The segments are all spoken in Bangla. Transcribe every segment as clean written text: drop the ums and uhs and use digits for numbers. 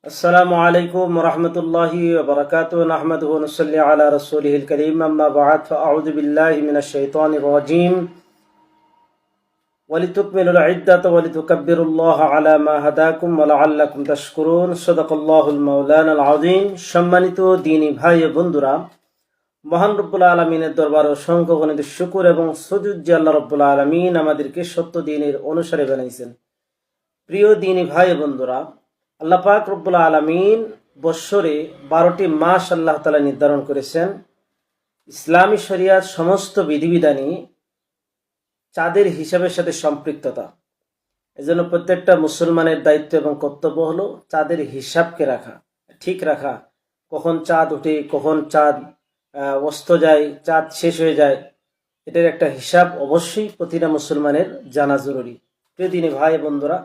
আসসালামু আলাইকুম ওয়া রাহমাতুল্লাহি ওয়া বারাকাতুহু নাহমাদুহু ওয়া নুসাল্লি আলা রাসূলিহিল কারীম আম্মা বা'দ ফাআউযু বিল্লাহি মিনাশ শাইতানির রাজীম ওয়া লিতুকমিলুল ইদ্দাতা ওয়া লিতুকাব্বিরুল্লাহা আলা মা হাদাকুম ওয়া লাআল্লাকুম তাশকুরুন সাদাকাল্লাহুল মাওলানাল আযীম। সম্মানিত দ্বীনী ভাই ও বন্ধুরা, মহান রব্বুল আলামিনের দরবারে অসংখ্য গণিত শুকর এবং সুজুদ যে আল্লাহ রব্বুল আলামিন আমাদেরকে সত্য দ্বীনের অনুসারী বানাইছেন। প্রিয় দ্বীনী ভাই ও বন্ধুরা, আল্লাহ পাক রব্বুল আলামিন বৎসরে 12টি মাস আল্লাহ তাআলা নির্ধারণ করেছেন। ইসলামী শরিয়াত সমস্ত বিধিবিধানই চাঁদের হিসাবের সাথে সম্পৃক্ততা। এজন্য প্রত্যেকটা মুসলমানের দায়িত্ব এবং কর্তব্য হলো চাঁদের হিসাবকে রাখা, ঠিক রাখা। কখন চাঁদ ওঠে, কখন চাঁদ অস্ত যায়, চাঁদ শেষ হয়ে যায়, এটার একটা হিসাব অবশ্যই প্রতিটা মুসলমানের জানা জরুরি। প্রিয় দিনী ভাই বন্ধুরা,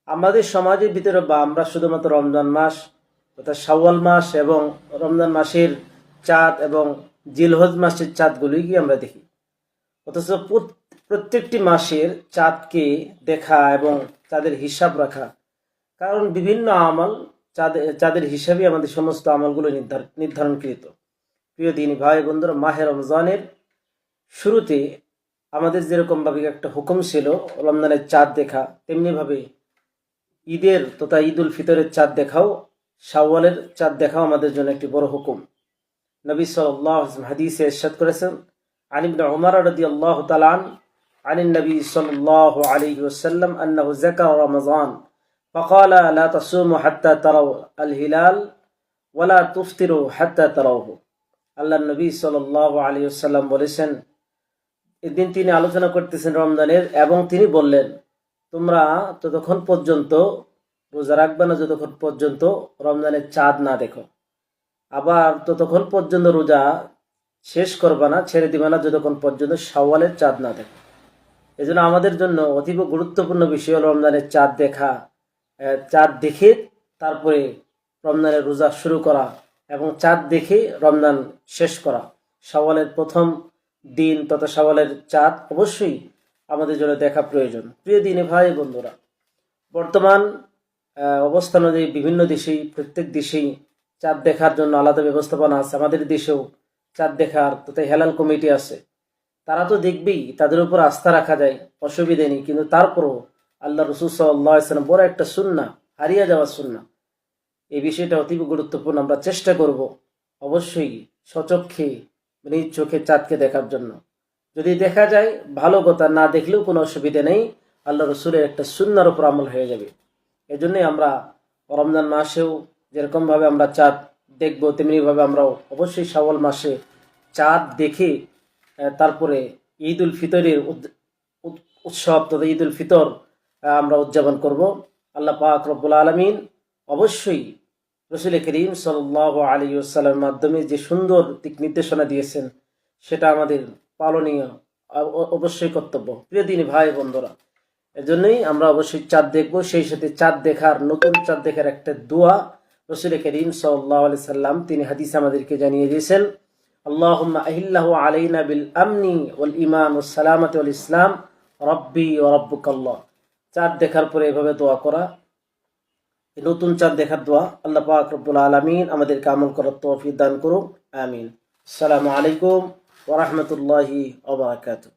আমাদের সমাজের ভিতরে বা আমরা শুধুমাত্র রমজান মাস অর্থাৎ শাওয়াল মাস এবং রমজান মাসের চাঁদ এবং জিলহজ মাসের চাঁদগুলোই কি আমরা দেখি, অথচ প্রত্যেকটি মাসের চাঁদকে দেখা এবং চাঁদের হিসাব রাখা, কারণ বিভিন্ন আমল চাঁদের হিসাবে আমাদের সমস্ত আমলগুলো নির্ধারণকৃত। প্রিয় দিনী ভাই বন্ধুরা, মাহে রমজানের শুরুতে আমাদের যেরকমভাবে একটা হুকুম ছিল রমজানের চাঁদ দেখা, তেমনিভাবে ঈদের তথা ঈদ উল ফিতরের চাঁদ দেখাও, শাওয়ালের চাঁদ দেখাও আমাদের জন্য একটি বড় হুকুম। নবী সাল্লাল্লাহু আলাইহি ওয়াসাল্লাম হাদিসে ইরশাদ করেছেন, আন ইবনে উমর রাদিয়াল্লাহু তাআলা আন নবী সাল্লাল্লাহু আলাইহি ওয়াসাল্লাম আন্নাহু যাকারা রমাযান ফাকালা লা তাসুমু হাত্তা তারাউ আল হিলাল ওয়া লা তুফতিরু হাত্তা তারাউহু। আল্লাহর নবী সাল্লাল্লাহু আলাইহি ওয়াসাল্লাম বলেছেন, এদিন তিনি আলোচনা করতেছেন রমজানের, এবং তিনি বললেন, তোমরা ততক্ষণ পর্যন্ত রোজা রাখবে না যতক্ষণ পর্যন্ত রমজানের চাঁদ না দেখো, আবার ততক্ষণ পর্যন্ত রোজা শেষ করবে না, ছেড়ে দিবে না যতক্ষণ পর্যন্ত শাওয়ালের চাঁদ না দেখো। এই জন্য আমাদের জন্য অতীব গুরুত্বপূর্ণ বিষয় হল রমজানের চাঁদ দেখা। চাঁদ দেখে তারপরে রমজানের রোজা শুরু করা এবং চাঁদ দেখে রমজান শেষ করা। শাওয়ালের প্রথম দিন তথা শাওয়ালের চাঁদ অবশ্যই আমাদের জন্য দেখা প্রয়োজন। প্রিয় দিনী ভাই বন্ধুরা, বর্তমান অবস্থা অনুযায়ী বিভিন্ন দেশেই, প্রত্যেক দেশেই চাঁদ দেখার জন্য আলাদা ব্যবস্থাপনা আছে। আমাদের দেশেও চাঁদ দেখার তথা হেলাল কমিটি আছে, তারা তো দেখবেই, তাদের উপর আস্থা রাখা যায়, অসুবিধা নেই। কিন্তু তারপরও আল্লাহ রাসূল সাল্লাল্লাহু আলাইহি ওয়াসাল্লাম বড় একটা সুন্নাহ, হারিয়ে যাওয়া সুন্নাহ, এই বিষয়টা অতীব গুরুত্বপূর্ণ। আমরা চেষ্টা করব অবশ্যই সচক্ষে নিজ চোখে চাঁদকে দেখার জন্য। যদি দেখা যায় ভালো কথা, না দেখলেও কোনো অসুবিধা নেই, আল্লাহ রসুলের একটা সুন্নাহর উপর আমল হয়ে যাবে। এজন্যই আমরা রমজান মাসেও যেরকমভাবে আমরা চাঁদ দেখব, তেমনিভাবে আমরা অবশ্যই শাওয়াল মাসে চাঁদ দেখে তারপরে ঈদ উল ফিতরের উৎসব তথা ঈদ উল ফিতর আমরা উদযাপন করব। আল্লাহ পাক রব্বুল আলামিন অবশ্যই রসুল করিম সাল্লাল্লাহু আলাইহি ওয়াসাল্লামের মাধ্যমে যে সুন্দর দিক নির্দেশনা দিয়েছেন, সেটা আমাদের পালনীয় অবশ্যই কর্তব্য। প্রিয় দিনী ভাই বন্ধুরা, এজন্যই আমরা অবশ্যই চাঁদ দেখব। সেই সাথে চাঁদ দেখার, নতুন চাঁদ দেখার একটা দোয়া রাসূল করিম সাল্লাল্লাহু আলাইহি সাল্লাম তিনি হাদিসে আমাদেরকে জানিয়ে দিয়েছেন, আল্লাহুম্মা আহিল্লাহু আলাইনা বিল আমনি ওয়াল ঈমান ওয়াস সালামাতি ওয়াল ইসলাম রাব্বি ওয়া রাব্বুকাল্লাহ। চাঁদ দেখার পরে এভাবে দোয়া করা, নতুন চাঁদ দেখার দোয়া। আল্লাহ পাক রব্বুল আলামিন আমাদেরকে আমল করার তৌফিক দান করুন, আমিন। আসসালামু আলাইকুম ওয়া রাহমাতুল্লাহি ওয়া বারাকাতুহু।